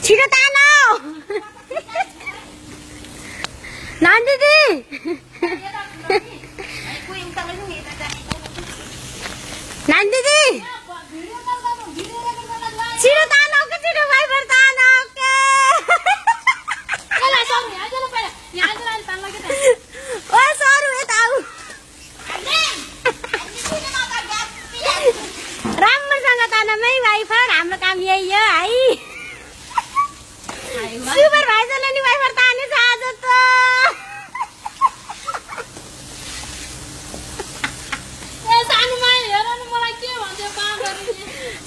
छिटो तानो नान दिदी नान दिदी छिटो तानो के छिटो वाइपर तानो के ओ सरू यता आऊ राम्रोसँग तानमै वाइफर हाम्रो काम यही हो है सुपरभाइजरले नि वाइफर तानेछ आज त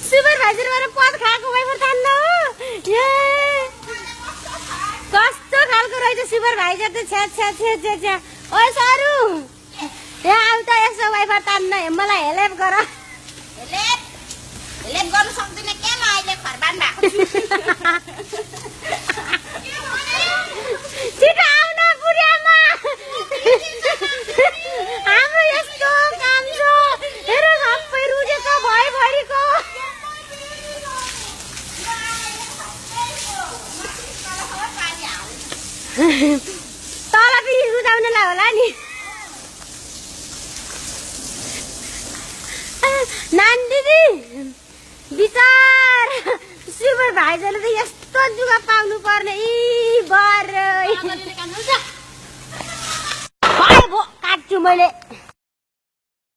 सुपरभाइजरबाट पद खाएको वाइफर तान्न हो कस्तो खालको रहेछ सुपरभाइजर त छ्या छ्या छ्या छ्या छ्या ओ सरू यहाँ आउ त यसो वाइफर तान्न मलाई हेल्प गर हेल्प गर्न सक्दिन के म अहिले खरबान भएको छु छिटो आउ न बुढियामा हाम्रो यस्तो काम छ हेर सबै रुजेको भरिको तल पनि रुजाउनलाई होला नि नान दिदी विचार सुपरभाइजरले त यस्तो जुगा पाउनु पर्ने काट्छु मैले